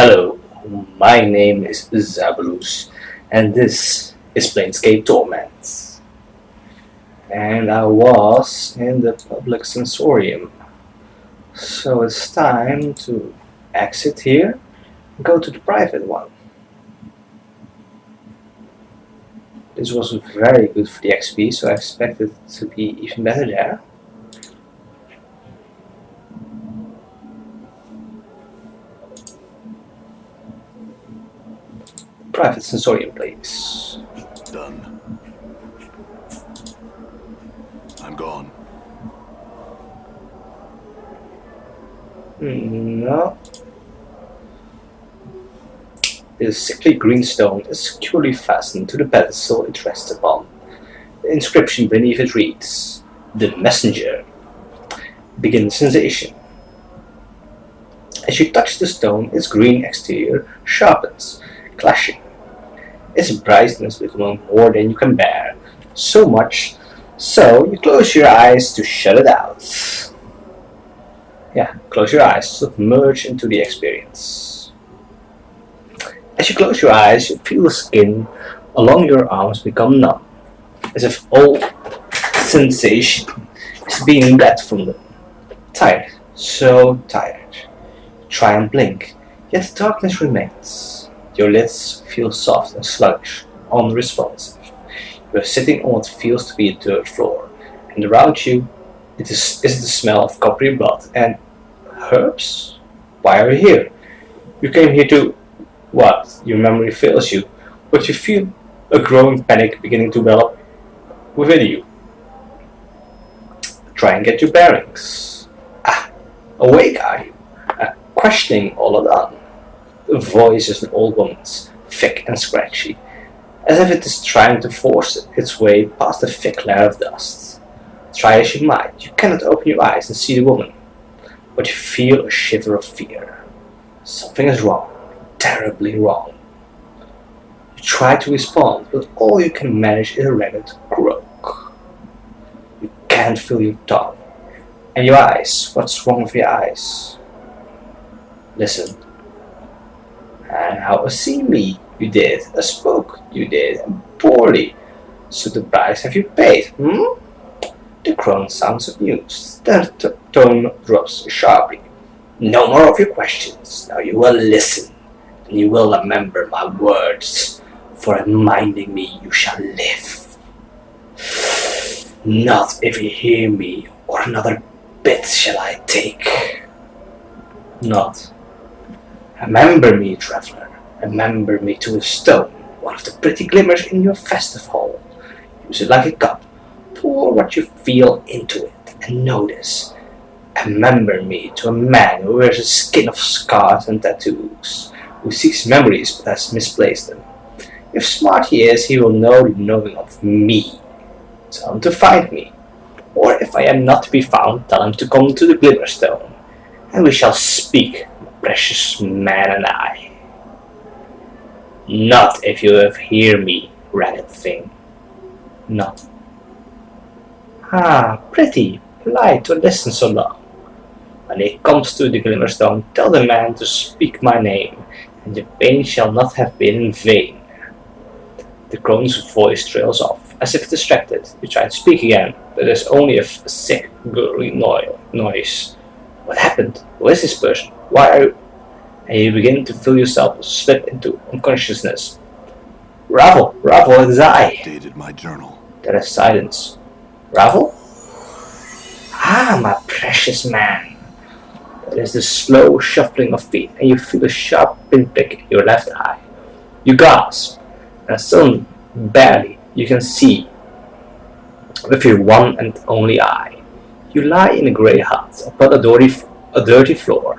Hello, my name is Zabalus, and this is Planescape Torment. And I was in the public sensorium, so it's time to exit here and go to the private one. This was very good for the XP, so I expected it to be even better there. Private sensorium, please. Done. I'm gone. No. This sickly green stone is securely fastened to the pedestal it rests upon. The inscription beneath it reads, "The Messenger." Begin the sensation. As you touch the stone, its green exterior sharpens, clashing. Its brightness becomes more than you can bear, so much so you close your eyes to shut it out. Close your eyes to submerge into the experience. As you close your eyes, you feel the skin along your arms become numb, as if all sensation is being let from them. Tired, so tired. Try and blink, yet the darkness remains. Your lids feel soft and sluggish, unresponsive. You are sitting on what feels to be a dirt floor, and around you is the smell of coppery blood and herbs? Why are you here? You came here to what? Your memory fails you, but you feel a growing panic beginning to well up within you. Try and get your bearings. Awake are you? Questioning all done. The voice is an old woman's, thick and scratchy, as if it is trying to force its way past the thick layer of dust. Try as you might, you cannot open your eyes and see the woman, but you feel a shiver of fear. Something is wrong, terribly wrong. You try to respond, but all you can manage is a ragged croak. You can't feel your tongue. And your eyes, what's wrong with your eyes? Listen. And how see me you did, spoke you did, and poorly. So the price have you paid, The crone sounds amused. The tone drops sharply. No more of your questions. Now you will listen, and you will remember my words. For reminding me you shall live. Not if you hear me, or another bit shall I take. Not. Remember me, traveler. Remember me to a stone, one of the pretty glimmers in your festive hall. Use it like a cup. Pour what you feel into it, and notice. Remember me to a man who wears a skin of scars and tattoos, who seeks memories but has misplaced them. If smart he is, he will know the knowing of me. Tell him to find me. Or if I am not to be found, tell him to come to the Glimmerstone, and we shall speak, precious man and I. Not if you have hear me, ragged thing. Not. Pretty, polite to listen so long. When he comes to the Glimmerstone, tell the man to speak my name, and the pain shall not have been in vain. The crone's voice trails off, as if distracted. You try to speak again, but there's only a sick, gurgly noise. What happened? Who is this person? Why are you? And you begin to feel yourself slip into unconsciousness. Ravel, it is I. Updated my journal. There is silence. Ravel? My precious man. There is the slow shuffling of feet, and you feel a sharp pinprick in your left eye. You gasp, and suddenly, barely, you can see with your one and only eye. You lie in a grey hut upon a dirty floor,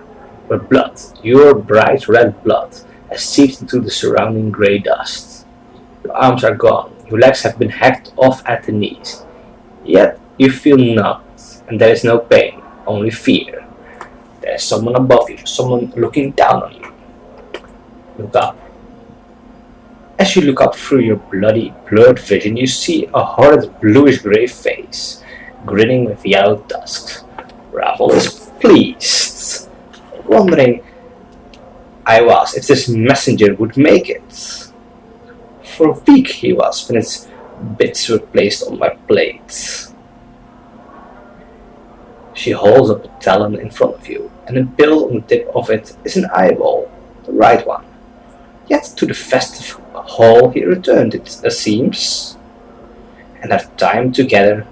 where blood, your bright red blood, has seeped into the surrounding grey dust. Your arms are gone, your legs have been hacked off at the knees. Yet you feel numb, and there is no pain, only fear. There is someone above you, someone looking down on you. Look up. As you look up through your bloody, blurred vision, you see a horrid bluish-grey face, grinning with yellow tusks. Ravel is pleased, wondering I was if this messenger would make it. For a week he was when its bits were placed on my plate. She holds up a talon in front of you, and the bill on the tip of it is an eyeball, the right one. Yet to the festive hall he returned, it seems, and our time together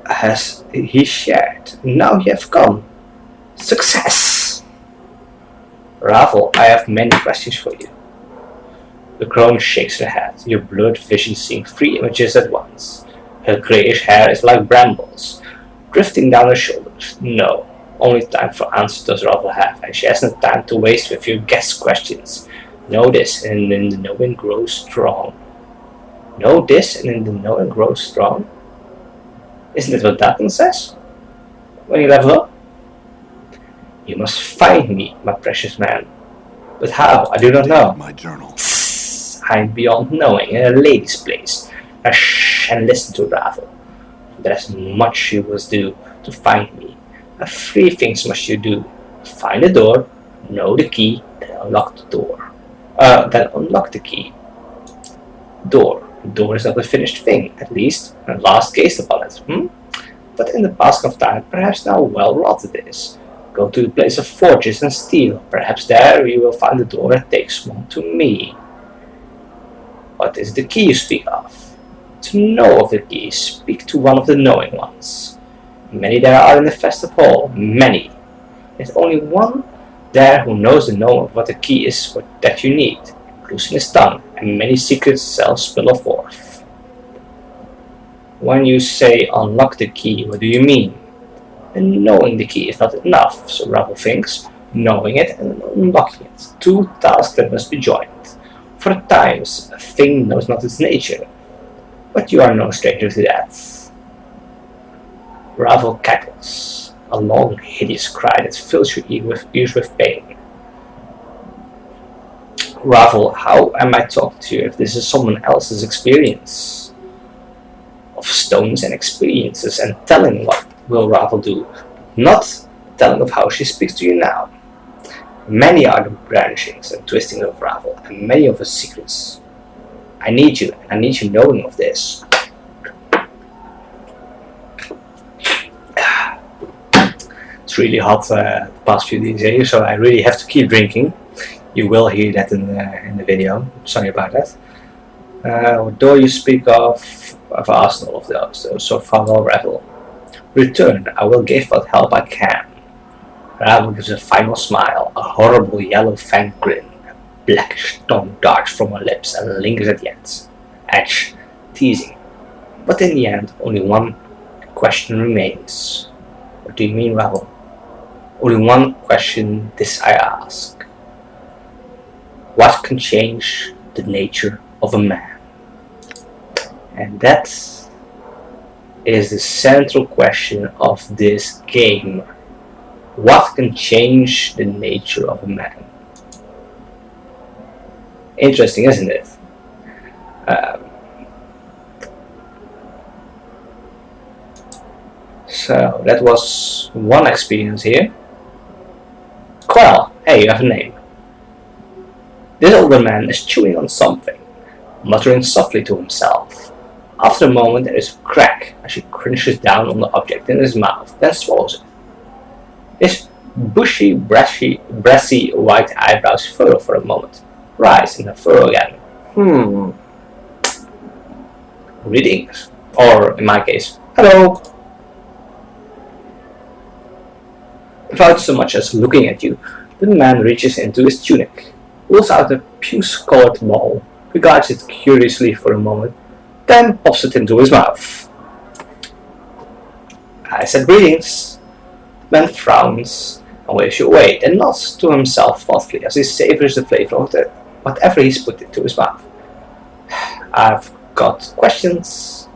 has he shared. Now you have gone. Success! Ravel, I have many questions for you. The crone shakes her head, your blurred vision seeing 3 images at once. Her greyish hair is like brambles, drifting down her shoulders. No, only time for answers does Ravel have, and she has no time to waste with your guess questions. Know this, and in the knowing grows strong. Know this, and in the knowing grows strong? Isn't it what Dalton says? When you level up? You must find me, my precious man. But how? I do not know. My journal. I am beyond knowing, in a lady's place. Now shh and listen to Ravel. There is much you must do to find me. 3 things must you do. Find the door, know the key, then unlock the door. Then unlock the key. Door. The door is not a finished thing, at least, and last gazed upon it. But in the passing of time, perhaps now well wrought it is. Go to the place of forges and steel. Perhaps there you will find the door that takes one to me. What is the key you speak of? To know of the key, speak to one of the knowing ones. Many there are in the festive hall, many. There's only one there who knows the know of what the key is that you need, loosing his tongue, and many secrets shall spill forth. When you say unlock the key, what do you mean? And knowing the key is not enough, so Ravel thinks. Knowing it and unlocking it, 2 tasks that must be joined. For at times, a thing knows not its nature, but you are no stranger to that. Ravel cackles, a long, hideous cry that fills your ears with pain. Ravel, how am I talking to you if this is someone else's experience? Of stones and experiences, and telling what will Ravel do, not telling of how she speaks to you now. Many are the branchings and twistings of Ravel, and many of her secrets. I need you, and I need you knowing of this. It's really hot the past few days here, so I really have to keep drinking. You will hear that in the video. Sorry about that. What door you speak of? I've asked all of those, so farewell, Ravel. Return, I will give what help I can. Ravel gives a final smile, a horrible yellow fanged grin. A blackish tongue darts from her lips and lingers at the edge, teasing. But in the end, only one question remains. What do you mean, Ravel? Only one question this I ask. What can change the nature of a man? And that is the central question of this game. What can change the nature of a man? Interesting, isn't it? So that was one experience here. Quell, hey, you have a name. This older man is chewing on something, muttering softly to himself. After a moment there is a crack as he crunches down on the object in his mouth, then swallows it. His bushy, brassy white eyebrows furrow for a moment, rise and then furrow again. Greetings. Or, in my case, hello. Without so much as looking at you, the man reaches into his tunic, pulls out a puce-colored ball, regards it curiously for a moment, then pops it into his mouth. I said greetings. The man frowns and waves you away, then nods to himself thoughtfully as he savors the flavor of whatever he's put into his mouth. I've got questions.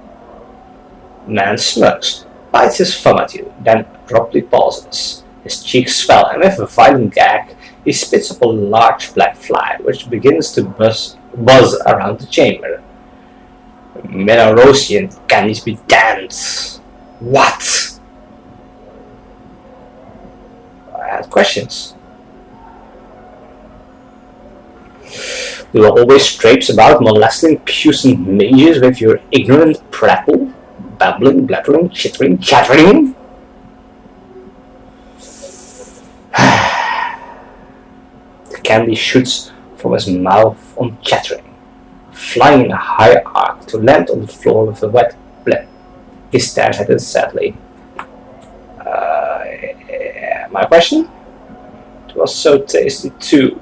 The man smirks, bites his thumb at you, then abruptly pauses. His cheeks swell, and with a violent gag, he spits up a large black fly, which begins to buzz around the chamber. Melarosian candies be damned. What? I had questions. You always traipse about molesting puissant mages with your ignorant prattle, babbling, blabbering, chittering, chattering. The candy shoots from his mouth on chattering, flying in a high arc to land on the floor with a wet blip. He stares at it sadly. My question? It was so tasty too.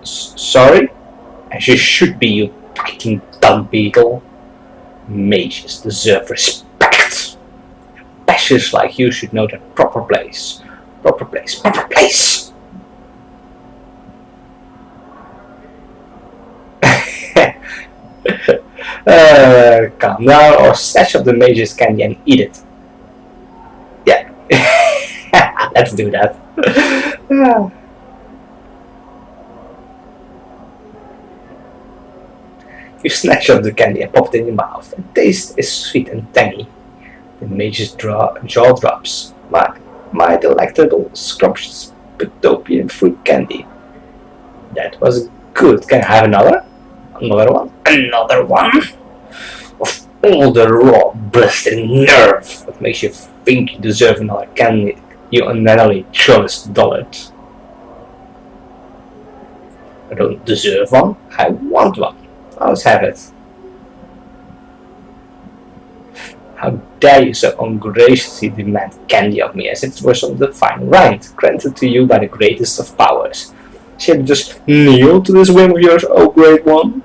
Sorry? As you should be, you biting dung beetle. Mages deserve respect. Bashes like you should know their proper place. Proper place. Proper place! Calm down or snatch up the mage's candy and eat it. Yeah. Let's do that. You snatch up the candy and pop it in your mouth. The taste is sweet and tangy. The mage's jaw drops. My delectable scrumptious utopian fruit candy. That was good. Can I have another? Another one? Another one? Of all the raw, blistering nerve that makes you think you deserve another candy, you unnecessarily chose dollars. I don't deserve one. I want one. Let's have it. How dare you so ungraciously demand candy of me as if it were some divine right granted to you by the greatest of powers. Shall you just kneel to this whim of yours, O great one?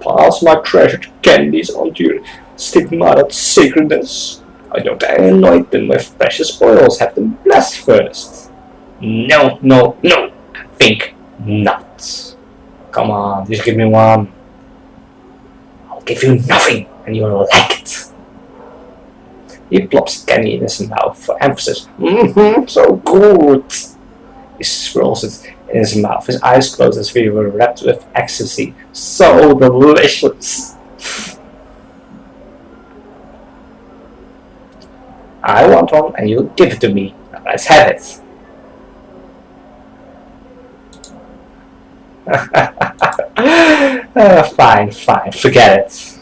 Pass my treasured candies on to your stigmatized sacredness. I don't anoint them with precious oils, have them blessed first. No, no, no, I think not. Come on, just give me one. I'll give you nothing, and you'll like it. He plops candy in his mouth for emphasis. So good. He swirls it in his mouth, his eyes closed as if he were wrapped with ecstasy. So delicious. I want one and you'll give it to me. Now let's have it. Fine, forget it.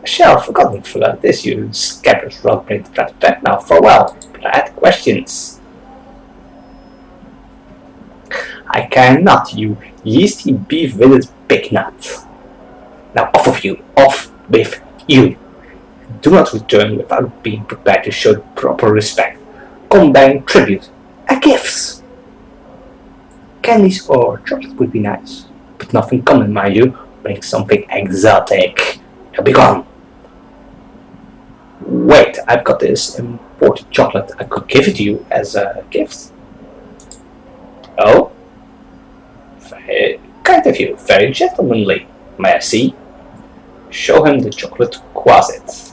I shall have forgotten this, you scabrous rug-brained rat. Now farewell, but I had questions. I care not, you yeasty beef-witted pig nut. Now off with you. Do not return without being prepared to show the proper respect. Combine tribute, a gift. Candies or chocolate would be nice, but nothing common, mind you. Bring something exotic. Now be gone. Wait, I've got this imported chocolate. I could give it to you as a gift. Oh? Very kind of you, very gentlemanly. May I see? Show him the chocolate quasit.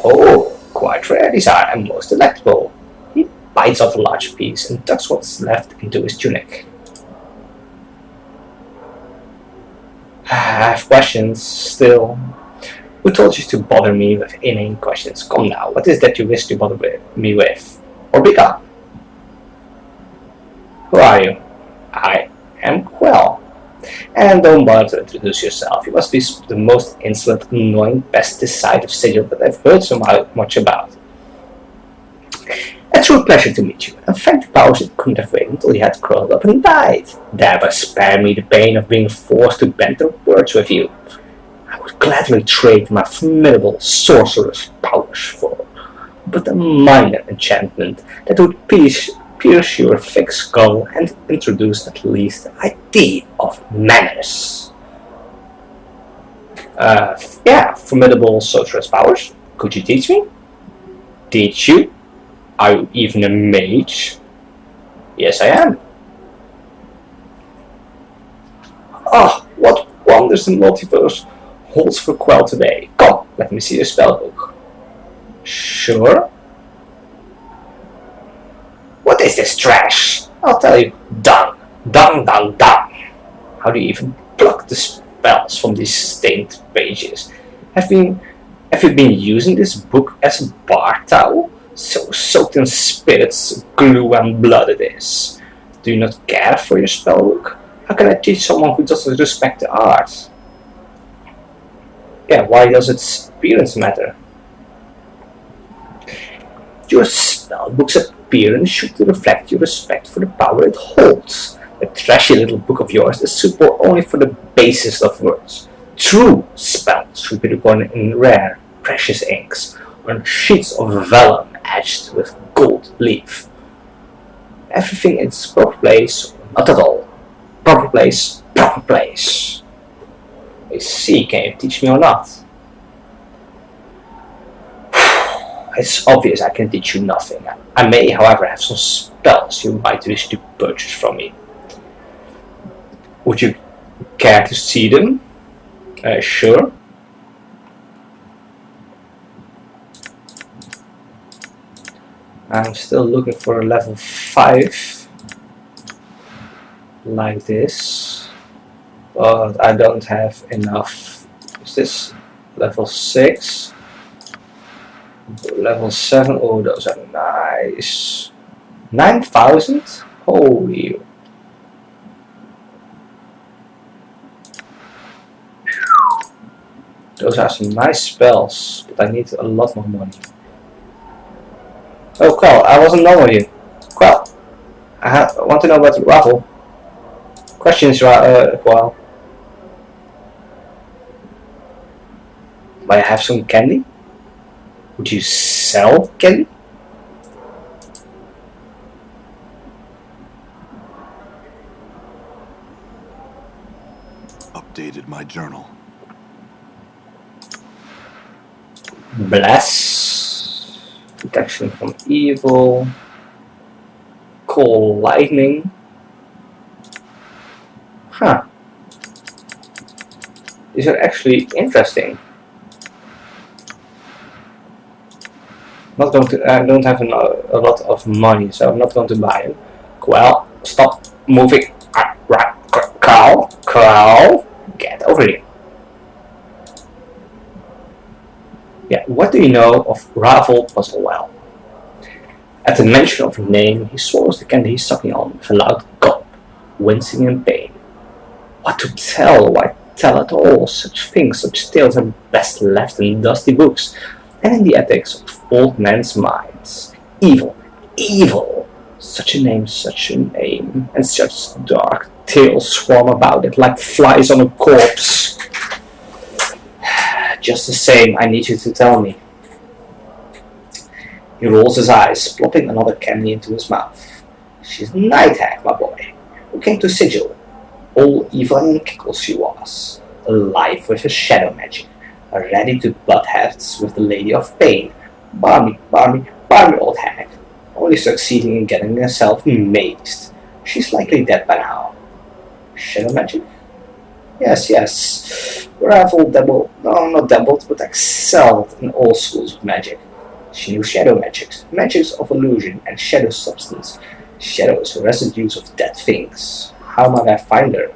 Oh, quite rare these are, and most delectable. He bites off a large piece and tucks what's left into his tunic. I have questions, still. Who told you to bother me with inane questions? Come now, what is that you wish to bother me with? Or be gone. Who are you? I am Quell. And don't bother to introduce yourself. You must be the most insolent, annoying pesticide of sigil that I've heard so much about. A true pleasure to meet you, and thank the powers it couldn't have waited until you had curled up and died. Thereby spare me the pain of being forced to banter words with you. I would gladly trade my formidable sorcerer's powers for but a minor enchantment that would pierce your thick skull and introduce at least the idea of manners. Formidable sorcerer's powers. Could you teach me? Teach you? Are you even a mage? Yes, I am. Oh, what wonders the multiverse holds for Quell today. Come, let me see your spellbook. Sure. What is this trash? I'll tell you. Done. How do you even pluck the spells from these stained pages? Have you been using this book as a bar towel? So soaked in spirits, glue and blood it is. Do you not care for your spellbook? How can I teach someone who doesn't respect the art? Yeah, why does its appearance matter? Your spellbook's appearance should reflect your respect for the power it holds. The trashy little book of yours is suitable only for the basest of words. True spells should be recorded in rare, precious inks, on sheets of vellum etched with gold leaf. Everything in its proper place, not at all. Proper place, proper place. I see, can you teach me or not? It's obvious I can teach you nothing. I may, however, have some spells you might wish to purchase from me. Would you care to see them? Sure. I'm still looking for a level 5 like this, but I don't have enough. Is this level 6? Level 7, oh those are nice. 9,000? Holy. Those are some nice spells, but I need a lot more money. Oh, Quell, I wasn't done with you. Quell, I want to know about the raffle. Questions, Quell. Might I have some candy? Would you sell candy? Updated my journal. Bless. Protection from evil. Call lightning. Huh. These are actually interesting. Not going to. I don't have a lot of money, so I'm not going to buy them. Well, stop moving. Carl, get over here. Yeah, what do you know of Ravel Puzzlewell? At the mention of her name, he swallows the candy he's sucking on with a loud gulp, wincing in pain. What to tell? Why tell at all? Such things, such tales are best left in dusty books and in the attics of old men's minds. Evil, evil! Such a name, and such dark tales swarm about it like flies on a corpse. Just the same, I need you to tell me. He rolls his eyes, plopping another candy into his mouth. She's a night hag, my boy, who came to Sigil. All evil and kickle she was, alive with her shadow magic, ready to butt heads with the Lady of Pain. Barmy old hag, only succeeding in getting herself mazed. She's likely dead by now. Shadow magic? Yes. Ravel dabbled, no, not dabbled, but excelled in all schools of magic. She knew shadow magics of illusion and shadow substance, shadows, residues of dead things. How might I find her?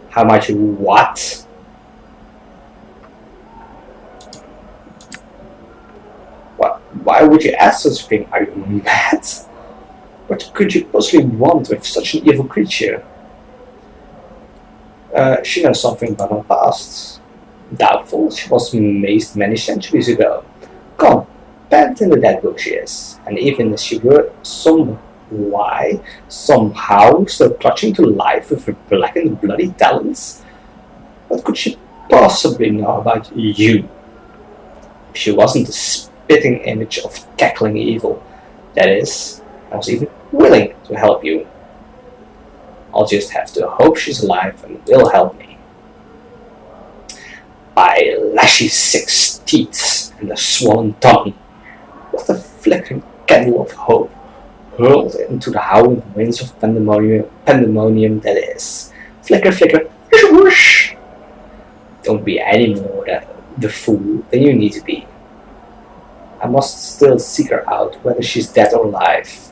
How might you what? Why would you ask such a thing? Are you mad? What could you possibly want with such an evil creature? She knows something about her past. Doubtful, she was mazed many centuries ago. Come, bent in the dead book she is, and even if she were somehow still clutching to life with her black and bloody talons, what could she possibly know about you? If she wasn't the spitting image of cackling evil, that is, I was even willing to help you. I'll just have to hope she's alive and will help me. By Lashy's 6 teeth and a swollen tummy, what a flickering candle of hope, hurled into the howling winds of pandemonium that is. Flicker, flicker, whoosh, whoosh. Don't be any more the fool than you need to be. I must still seek her out, whether she's dead or alive.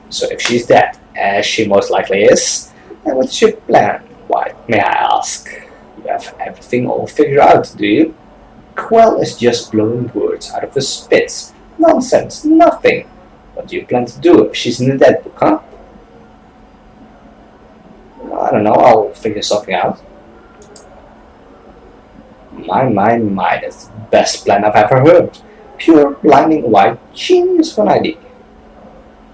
So if she's dead, as she most likely is, then what's your plan? Why, may I ask? You have everything all figured out, do you? Quell is just blowing words out of his spits. Nonsense, nothing. What do you plan to do if she's in the dead book, huh? figure something out. My, that's the best plan I've ever heard. Pure, blinding white genius of an idea.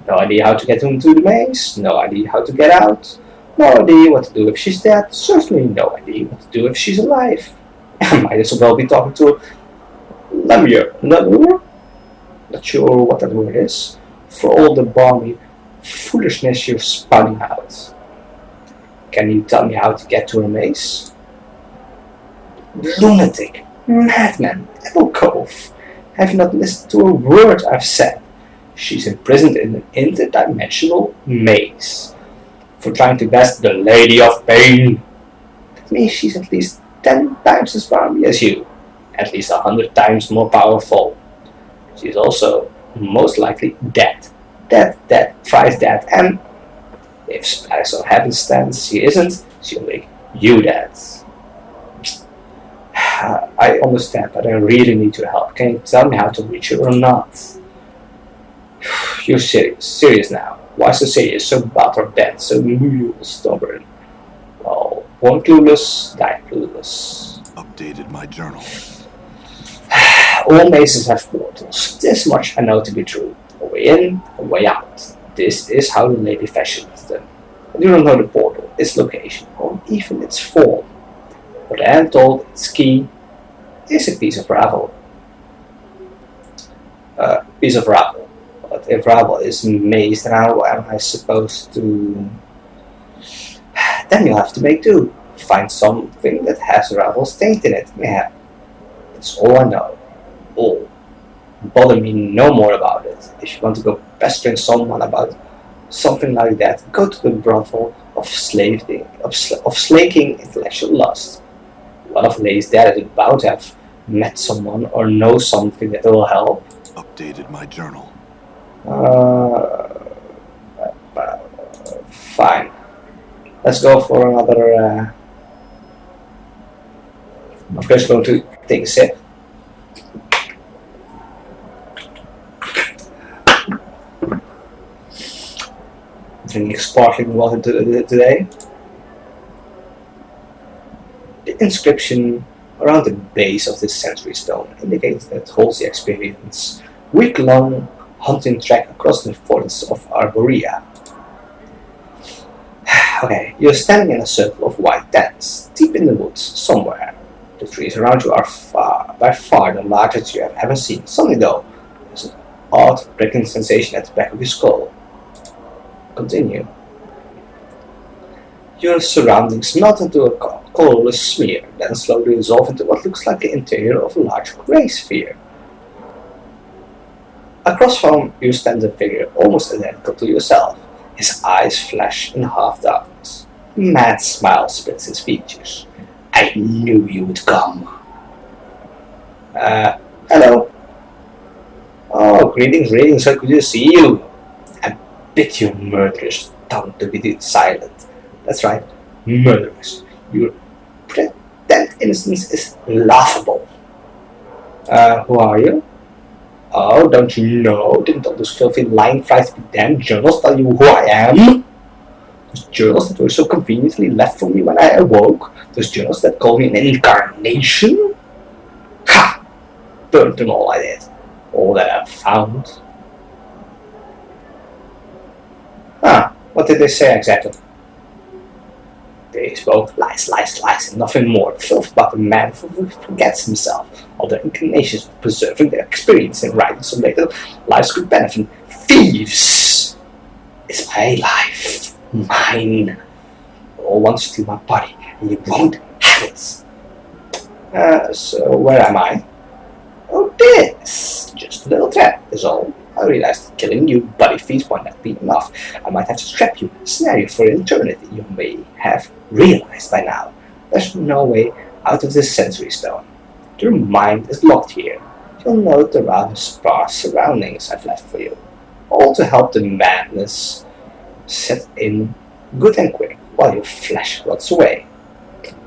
No idea how to get into the maze, no idea how to get out, no idea what to do if she's dead, certainly no idea what to do if she's alive. I might as well be talking to Lemure. Not sure what that word is, for all the balmy foolishness you're spouting out. Can you tell me how to get to her maze? Lunatic, madman, alcove. Have you not listened to a word I've said? She's imprisoned in an interdimensional maze. For trying to best the Lady of Pain. That means she's at least 10 times as powerful as you. At least 100 times more powerful. She's also most likely dead. Dead, thrice dead, and if by some happenstance she isn't, she'll make you dead. I understand, but I really need your help. Can you tell me how to reach her or not? You're serious now. Why so serious, so bad or dead, so mule stubborn? Well, born clueless, die clueless. Updated my journal. All mazes have portals. This much I know to be true. A way in, a way out. This is how the lady fashions them. I do not know the portal, its location, or even its form. But I am told its key is a piece of gravel. But if gravel is mazed, then how am I supposed to... Then you'll have to make do. Find something that has gravel stained in it. Yeah, that's all I know. All. Bother me no more about it. If you want to go pestering someone about something like that, go to the brothel of slaking intellectual lust. One of the ladies there is about to have met someone or know something that will help. Updated my journal. Fine. Let's go for another. I'm first going to take a sip. Drinking sparkling water today. The inscription around the base of this sensory stone indicates that it holds the experience week-long hunting trek across the forests of Arborea. Okay, you're standing in a circle of white tents, deep in the woods, somewhere. The trees around you are by far the largest you have ever seen. Suddenly though, there's an odd prickling sensation at the back of your skull. Continue. Your surroundings melt into a colorless smear, then slowly dissolve into what looks like the interior of a large grey sphere. Across from you stands a figure almost identical to yourself. His eyes flash in half darkness. A mad smile splits his features. I knew you would come. Hello. Oh, greetings, so good to see you. I bit your murderous tongue to be silent. That's right, murderous. Your pretend innocence is laughable. Who are you? Oh, don't you know? Didn't all those filthy lying flies with damn journals tell you who I am? Those journals that were so conveniently left for me when I awoke? Those journals that called me an incarnation? Ha! Burnt them all I did. All that I've found. What did they say exactly? They spoke lies, and nothing more. Filth about a man who forgets himself. All their inclinations of preserving their experience and writing so later lives could benefit. Thieves! It's my life. Mine. You all want to steal my body, and you won't have it. So where am I? Oh, this. Just a little trap, is all. I realized that killing you body feeds might not be enough. I might have to trap you, snare you for eternity. You may have realized by now. There's no way out of this sensory stone. Your mind is locked here. You'll note the rather sparse surroundings I've left for you. All to help the madness set in good and quick while your flesh rots away.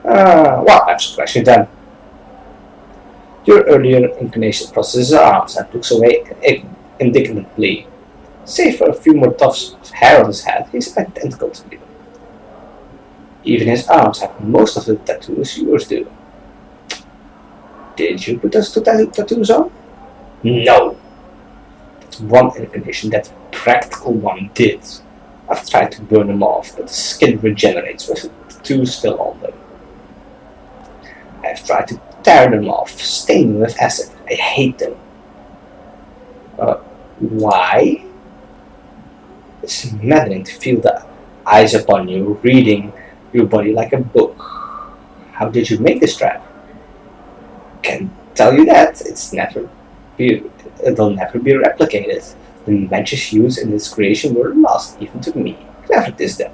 Well, I have some questions then. Your earlier inclination crosses his arms and looks away indignantly. Save for a few more tufts of hair on his head, he's identical to you. Even his arms have most of the tattoos yours do. Did you put those two tattoos on? No. That's one incarnation that practical one did. I've tried to burn them off, but the skin regenerates with the tattoos still on them. I've tried to tear them off, stain them with acid. I hate them. Why? It's maddening to feel the eyes upon you, reading your body like a book. How did you make this trap? Can't tell you that. It'll never be replicated. The matches used in its creation were lost, even to me. Clever this then.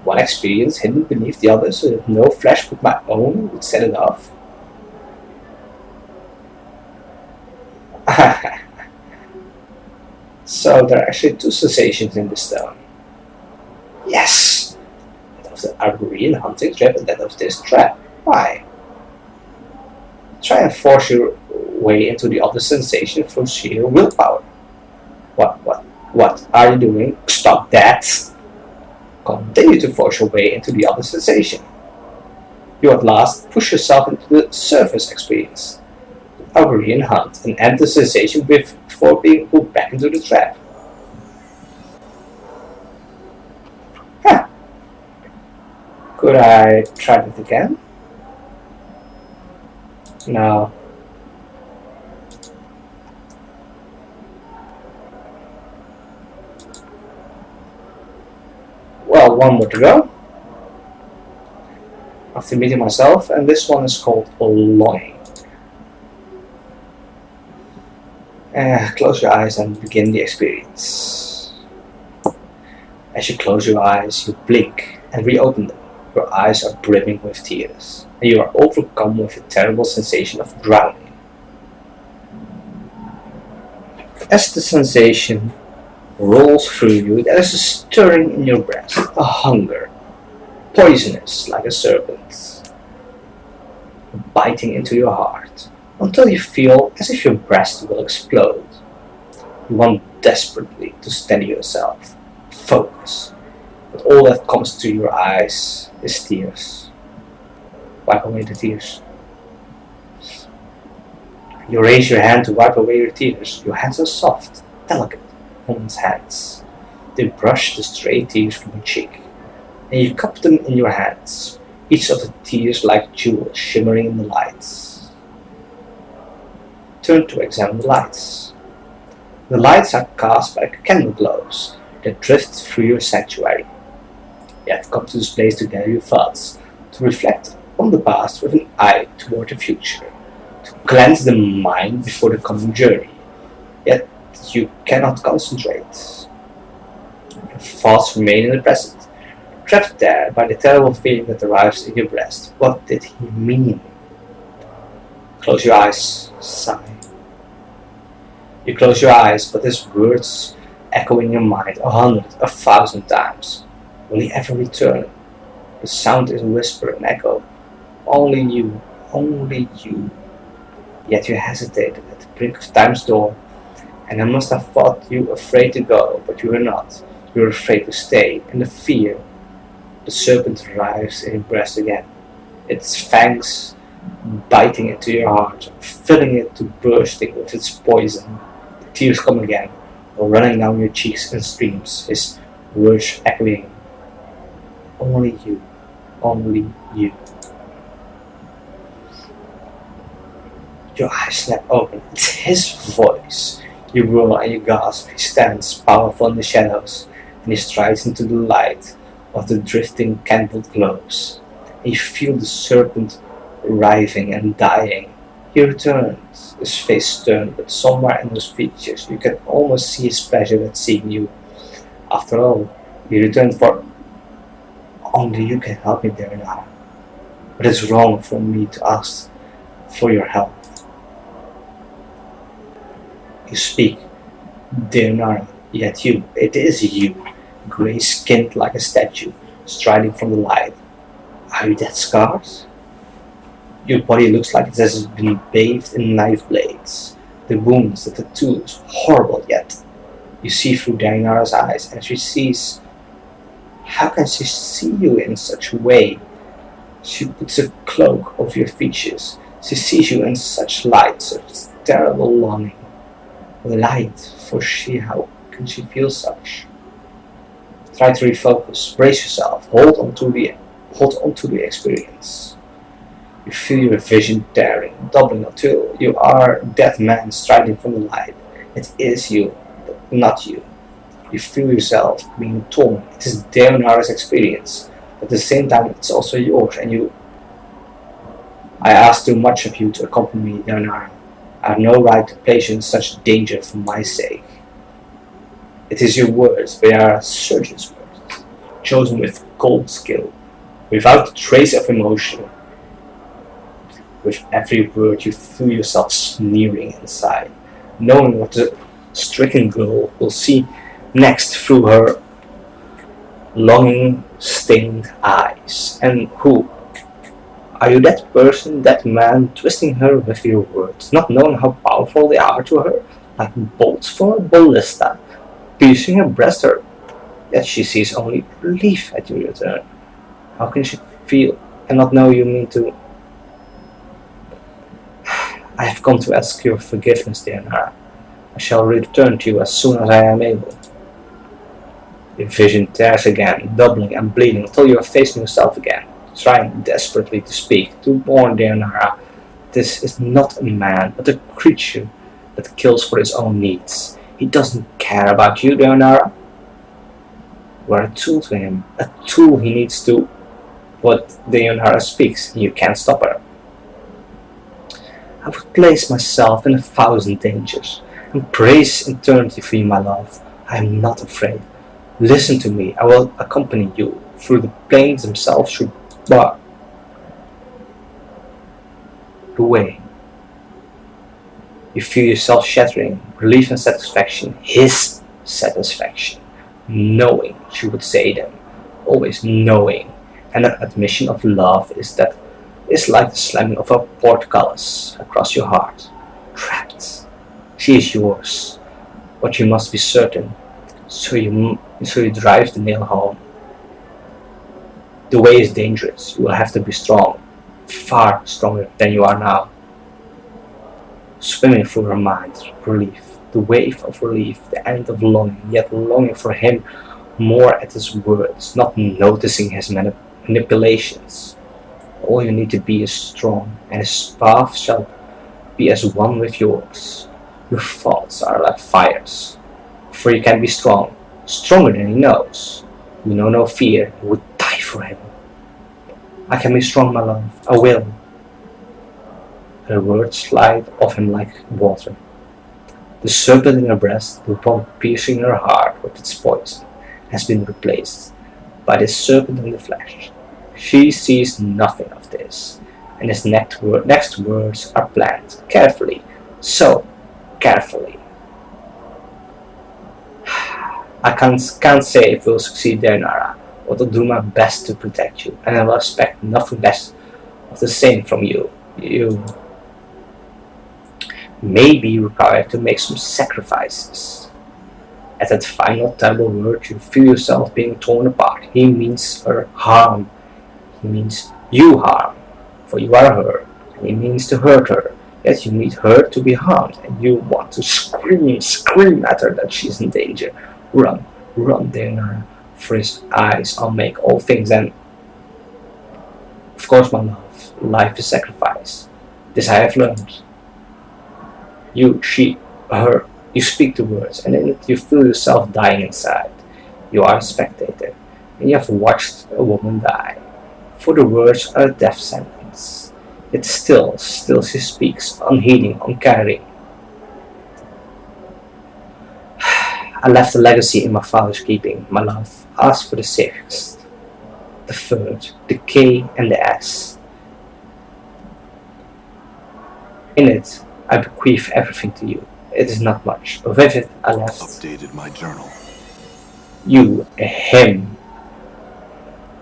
One experience hidden beneath the other so that no flesh but my own would set it off. So there are actually two sensations in this stone. Yes! That of the Arborean hunting trap and that of this trap. Why? Try and force your way into the other sensation through sheer willpower. What are you doing? Stop that! Continue to force your way into the other sensation. You at last push yourself into the surface experience. The Arborean hunt and end the sensation before being pulled back into the trap. Huh. Could I try that again? No. Well, one more to go. After meeting myself, and this one is called Longing. Close your eyes and begin the experience. As you close your eyes, you blink and reopen them. Your eyes are brimming with tears, and you are overcome with a terrible sensation of drowning. As the sensation rolls through you, there is a stirring in your breast, a hunger, poisonous like a serpent, biting into your heart, until you feel as if your breast will explode. You want desperately to steady yourself, focus, but all that comes to your eyes is tears. Wipe away the tears. You raise your hand to wipe away your tears. Your hands are soft, delicate. Woman's hands. They brush the stray tears from your cheek, and you cup them in your hands, each of the tears like jewels shimmering in the lights. Turn to examine the lights. The lights are cast by candle glows that drift through your sanctuary. You have come to this place to gather your thoughts, to reflect on the past with an eye toward the future, to cleanse the mind before the coming journey. Yet you cannot concentrate. Your thoughts remain in the present, trapped there by the terrible feeling that arrives in your breast. What did he mean? Close your eyes, sigh. You close your eyes, but his words echo in your mind 100, 1,000 times. Will he ever return? The sound is a whisper, an echo. Only you, only you. Yet you hesitated at the brink of time's door, and I must have thought you afraid to go, but you were not. You were afraid to stay, and the fear. The serpent writhes in your breast again, its fangs biting into your heart, filling it to bursting with its poison. The tears come again, running down your cheeks in streams, his words echoing. Only you, only you. Your eyes snap open. It's his voice. You roar and you gasp. He stands powerful in the shadows, and he strides into the light of the drifting candle globes. And you feel the serpent writhing and dying. He returns, his face stern, but somewhere in those features you can almost see his pleasure at seeing you. After all, he returned for only you can help me there now. But it's wrong for me to ask for your help. You speak, dear Nara, yet you, it is you, grey-skinned like a statue, striding from the light. Are you that scars? Your body looks like it has been bathed in knife blades. The wounds, the tattoos, horrible, yet you see through Dainara's eyes, and she sees How can she see you in such a way? She puts a cloak over your features. She sees you in such light, such terrible longing. Light, for how can she feel such? Try to refocus, brace yourself, hold on to the experience. You feel your vision tearing, doubling until you are that man striding from the light. It is you, but not you. You feel yourself being torn. It is Deonara's experience. But at the same time, it's also yours, and I ask too much of you to accompany me, Deonara. I have no right to place you in such danger for my sake. It is your words, they are surgeon's words, chosen with cold skill, without a trace of emotion. With every word you feel yourself sneering inside, knowing what the stricken girl will see next through her longing-stained eyes. And who? Are you that person, that man, twisting her with your words, not knowing how powerful they are to her, like bolts from a ballista, piercing her breast, yet she sees only relief at your return? How can she feel and not know you mean to? I have come to ask your forgiveness, dear Nara. I shall return to you as soon as I am able. Your vision tears again, doubling and bleeding until you are facing yourself again, trying desperately to speak, to warn dear Nara. This is not a man, but a creature that kills for his own needs. He doesn't care about you, dear Nara. You are a tool to him, a tool he needs to what Deonara speaks, and you can't stop her. I would place myself in 1,000 dangers, and praise eternity for you, my love. I am not afraid. Listen to me, I will accompany you through the plains themselves, through the way. You feel yourself shattering, relief and satisfaction, his satisfaction, knowing she would say them, always knowing. And an admission of love is like the slamming of a portcullis across your heart. Trapped. She is yours, but you must be certain. So you drive the nail home. The way is dangerous. You will have to be strong, far stronger than you are now. Swimming through her mind, relief, the wave of relief, the end of longing, yet longing for him more at his words, not noticing his manipulations. All you need to be is strong, and his path shall be as one with yours. Your thoughts are like fires, for you can be strong, stronger than he knows. You know no fear, you would die for him. I can be strong, my love, I will. Her words slide off him like water. The serpent in her breast, the one piercing her heart with its poison, has been replaced by the serpent in the flesh. She sees nothing of this, and his next words are planned carefully, so carefully. I can't say if we'll succeed there, Nara, but I'll do my best to protect you, and I will expect nothing less of the same from you. You may be required to make some sacrifices. At that final terrible word, you feel yourself being torn apart. He means her harm. He means you harm, for you are her, and he means to hurt her. Yet you need her to be harmed, and you want to scream at her that she's in danger. Run, Diana, for his eyes I'll make all things, and of course, my love, life is sacrifice. This I have learned. You, she, her, you speak the words, and in it you feel yourself dying inside. You are a spectator, and you have watched a woman die. For the words are a death sentence. Yet still she speaks, unheeding, uncaring. I left a legacy in my father's keeping, my love. Ask for the sixth, the third, the K and the S. In it, I bequeath everything to you. It is not much, but with it I left Updated my journal. You, him.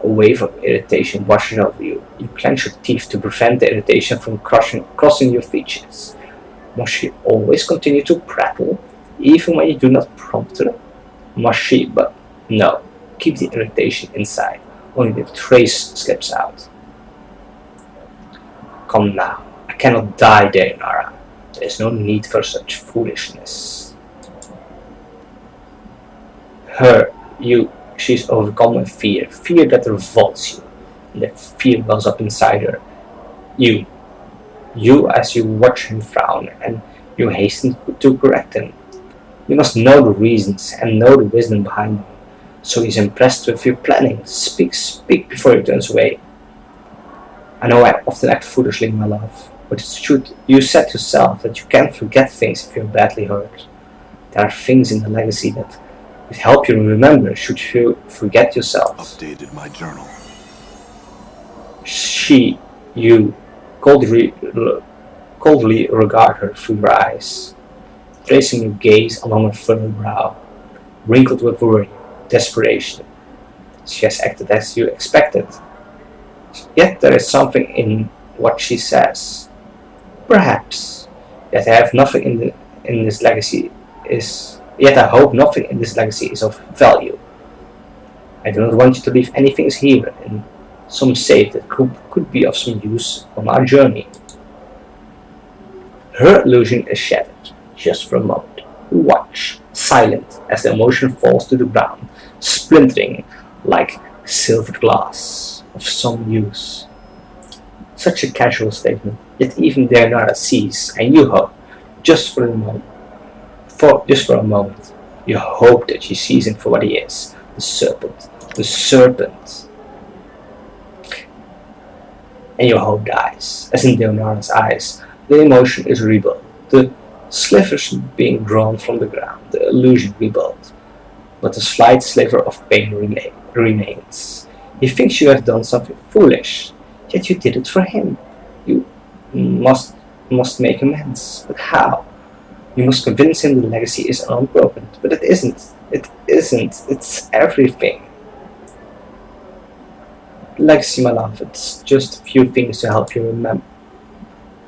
A wave of irritation washes over you. You clench your teeth to prevent the irritation from crossing your features. Must she always continue to prattle, even when you do not prompt her? Must she? But no. keep the irritation inside. Only the trace slips out. Come now. I cannot die, Dayanara. There is no need for such foolishness. She's overcome with fear. Fear that revolts you. And that fear wells up inside her. You as you watch him frown, and you hasten to correct him. You must know the reasons and know the wisdom behind them. So he's impressed with your planning. Speak before he turns away. I know I often act foolishly, my love, but it's true. You said yourself that you can't forget things if you're badly hurt. There are things in the legacy that would help you remember should you forget yourself. Updated my journal. You coldly regard her through your eyes, tracing your gaze along her furrowed brow, wrinkled with worry, desperation. She has acted as you expected. Yet there is something in what she says. Perhaps. Yet I hope nothing in this legacy is of value. I do not want you to leave any things here in some safe that could be of some use on our journey. Her illusion is shattered, just for a moment. You watch, silent, as the emotion falls to the ground, splintering like silvered glass of some use. Such a casual statement, yet even Dayanara sees, and you hope, just for a moment, you hope that she sees him for what he is, the serpent. And your hope dies, as in Dayanara's eyes. The emotion is rebuilt, the slivers being drawn from the ground, the illusion rebuilt, but a slight sliver of pain remains. He thinks you have done something foolish, yet you did it for him. You must make amends, but how? You must convince him the legacy is unbroken, but it isn't. It's everything. Legacy, my love, it's just a few things to help you remember.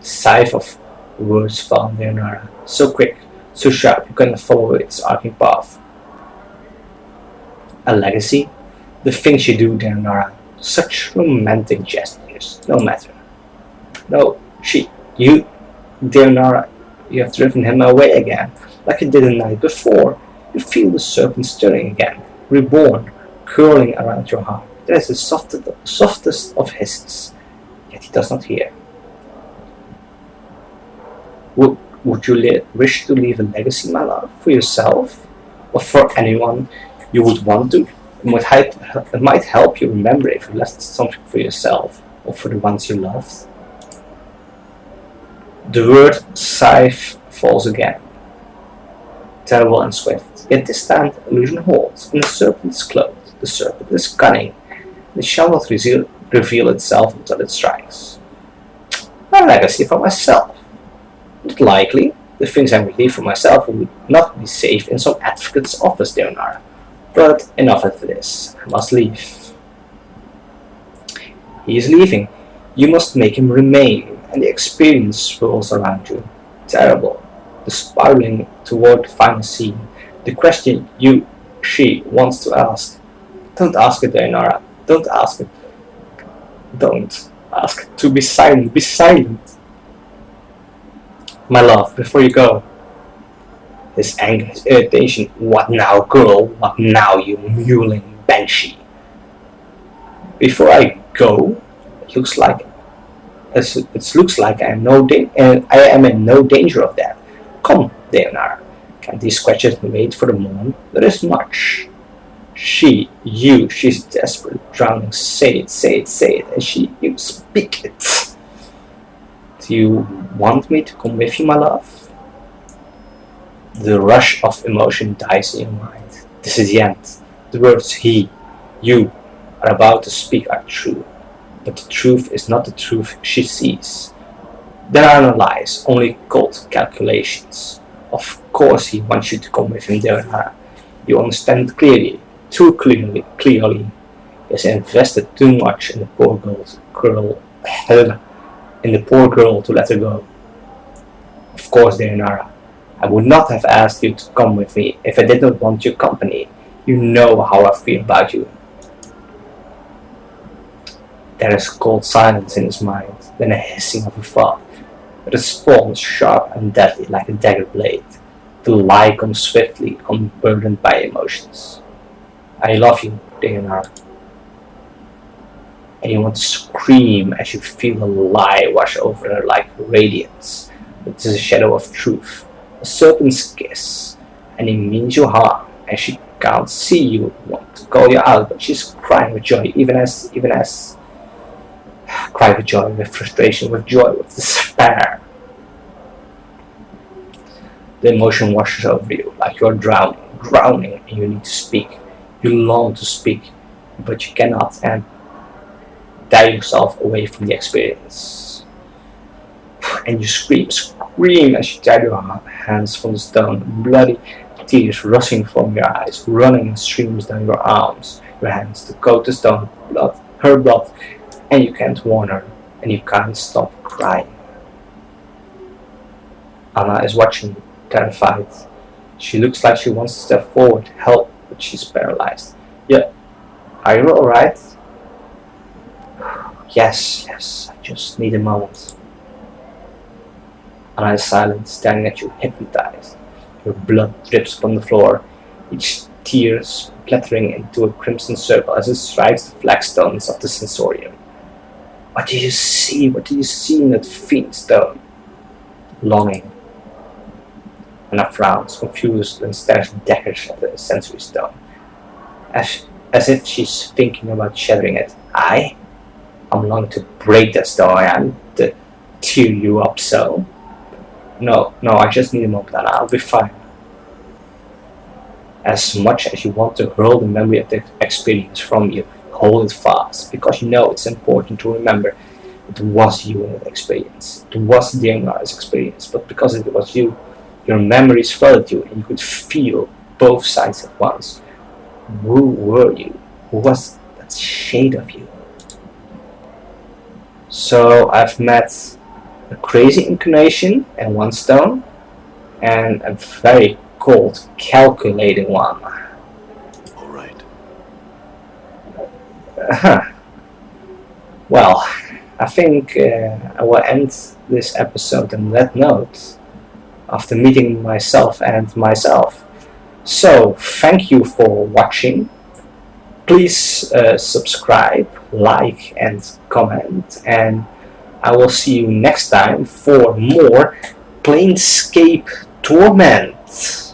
The scythe of words fell on Dayanara, so quick, so sharp you cannot follow its arcing path. A legacy? The things you do, Dayanara, such romantic gestures, no matter. No, Dayanara, you have driven him away again, like you did the night before. You feel the serpent stirring again, reborn, curling around your heart. There is the softest of hisses, yet he does not hear. Would you wish to leave a legacy, my love, for yourself, or for anyone you would want to? It might help you remember if you left something for yourself, or for the ones you loved. The word scythe falls again, terrible and swift, yet this time the illusion holds, and the serpent is clothed. The serpent is cunning. It shall not reveal itself until it strikes. A legacy for myself. Not likely. The things I would leave for myself would not be safe in some advocate's office, Dayanara. But enough of this. I must leave. He is leaving. You must make him remain, and the experience swirls around you. Terrible. The spiraling toward the final scene. The question she wants to ask. Don't ask it, Dayanara. Don't ask it. Don't ask it to be silent. Be silent. My love, before you go. His anger, his irritation. What now, girl? What now, you mewling banshee? Before I go, it looks like I am in no danger of that. Come, Dayanara. Can't these scratches wait for the morn? There is much. She's desperate, drowning. Say it, and you speak it. Do you want me to come with you, my love? The rush of emotion dies in your mind. This is the end. The words you are about to speak are true, but the truth is not the truth she sees. There are no lies, only cold calculations. Of course he wants you to come with him, Dayanara. You understand clearly. Too clearly. He has invested too much in the poor girl to let her go. Of course, Dayanara, I would not have asked you to come with me if I did not want your company. You know how I feel about you. There is cold silence in his mind, then a hissing of a thought. A response sharp and deadly like a dagger blade. The lie comes swiftly, unburdened by emotions. I love you, Daenar. And you want to scream as you feel a lie wash over her like radiance. It is a shadow of truth, a serpent's kiss, and it means you harm, and she can't see you, want to call you out, but she's crying with joy, even as cry with joy, with frustration, with joy, with despair. The emotion washes over you like you're drowning, and you need to speak. You long to speak, but you cannot, and tear yourself away from the experience. And you scream as you tear your hands from the stone, bloody tears rushing from your eyes, running in streams down your arms, your hands to coat the stone, her blood, and you can't warn her, and you can't stop crying. Anna is watching, terrified. She looks like she wants to step forward, help, but she's paralyzed. Yeah, are you alright? Yes, I just need a moment. Anna is silent, staring at you, hypnotized. Your blood drips upon the floor, each tear splattering into a crimson circle as it strikes the flagstones of the sensorium. What do you see? What do you see in that fiend stone? Longing. Anna frowns, confused, and stares daggers at the sensory stone, as if she's thinking about shattering it. I'm longing to break that stone and to tear you up so. No, I just need a moment and I'll be fine. As much as you want to hurl the memory of the experience from you, hold it fast, because you know it's important to remember it was you in that experience. It was Daenar's experience, but because it was you, your memories flooded you and you could feel both sides at once. Who were you? Who was that shade of you? So I've met a crazy incarnation and one stone, and a very cold, calculating one. All right. Well, I think I will end this episode on that note after meeting myself and myself. So, thank you for watching. Please subscribe, like, and comment, and I will see you next time for more Planescape Torment.